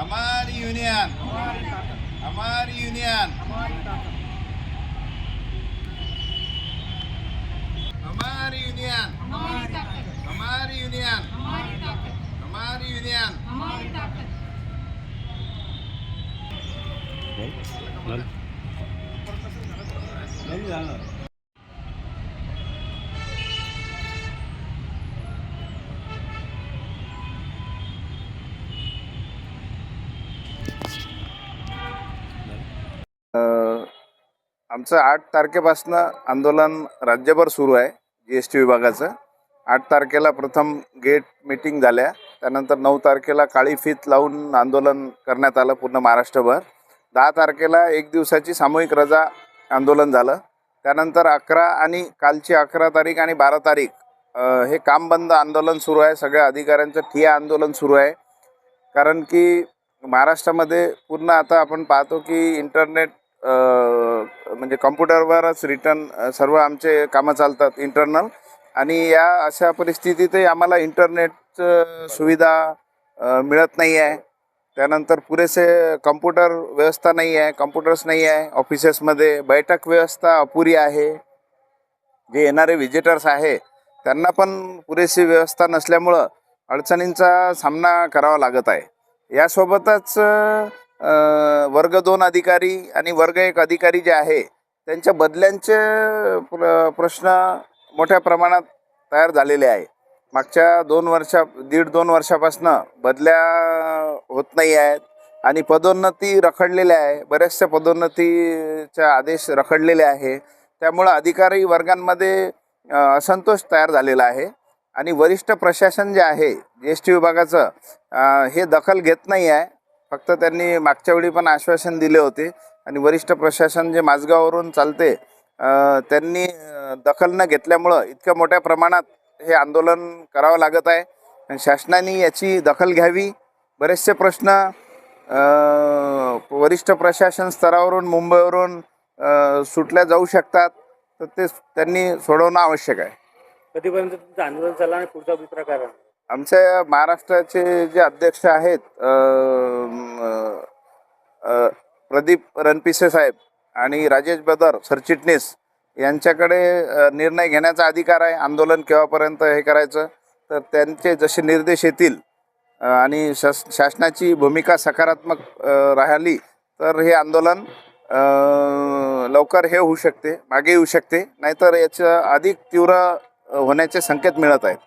हमारी यूनियन, हमारी यूनियन, हमारी यूनियन, हमारी यूनियन, हमारी यूनियन. आमचं 8 तारखेपासून आंदोलन राज्यभर सुरू आहे. GST विभागाचं 8 तारखेला प्रथम गेट मीटिंग झाल्या. त्यानंतर 9 तारखेला काळी फीत लावून आंदोलन करण्यात आलं पूर्ण महाराष्ट्रभर. 10 तारखेला एक दिवसाची सामूहिक रजा आंदोलन झालं. त्यानंतर 11 आणि कालची 11 तारीख आणि 12 तारीख हे काम बंद आंदोलन सुरू आहे. सगळ्या अधिकाऱ्यांचं ठिय्या आंदोलन सुरू आहे. कारण की महाराष्ट्रामध्ये पूर्ण आता आपण पाहतो की इंटरनेट म्हणजे कॉम्प्युटरवरच सर्व आमचे कामं चालतात इंटरनल. आणि या अशा परिस्थितीतही आम्हाला इंटरनेटचं सुविधा मिळत नाही आहे. त्यानंतर पुरेसे कॉम्प्युटर व्यवस्था नाही आहे, कॉम्प्युटर्स नाही आहे ऑफिसेसमध्ये. बैठक व्यवस्था अपुरी आहे. जे येणारे व्हिजिटर्स आहे त्यांना पण पुरेशी व्यवस्था नसल्यामुळं अडचणींचा सामना करावा लागत आहे. यासोबतच वर्ग 2 अधिकारी आणि वर्ग 1 अधिकारी जे आहे त्यांच्या बदल्यांचे प्रश्न मोठ्या प्रमाणात तयार झालेले आहे. मागच्या 1.5-2 वर्षापासून बदल्या होत नाही आहेत आणि पदोन्नती रखडलेल्या आहे. बऱ्याचशा पदोन्नतीच्या आदेश रखडलेले आहे. त्यामुळं अधिकारी वर्गांमध्ये असंतोष तयार झालेला आहे. आणि वरिष्ठ प्रशासन जे आहे GST विभागाचं हे दखल घेत नाही आहे. फक्त त्यांनी मागच्या वेळी पण आश्वासन दिले होते आणि वरिष्ठ प्रशासन जे माझगाववरून चालते त्यांनी दखल न घेतल्यामुळं इतक्या मोठ्या प्रमाणात हे आंदोलन करावं लागत आहे. आणि शासनाने याची दखल घ्यावी. बरेचसे प्रश्न वरिष्ठ प्रशासन स्तरावरून मुंबईवरून सुटल्या जाऊ शकतात, तर ते त्यांनी सोडवणं आवश्यक आहे. कधीपर्यंत तुमचं आंदोलन चाललं आणि पुढचा अभिप्राय काय राहणार? आमच्या महाराष्ट्राचे जे अध्यक्ष आहेत प्रदीप रणपिसे साहेब आणि राजेश बदर सरचिटणीस यांच्याकडे निर्णय घेण्याचा अधिकार आहे. आंदोलन केव्हापर्यंत हे करायचं, तर त्यांचे जसे निर्देश येतील आणि शासनाची भूमिका सकारात्मक राहिली तर हे आंदोलन लवकर हे होऊ शकते, मागे येऊ शकते. नाहीतर याचं अधिक तीव्र होण्याचे संकेत मिळत आहेत.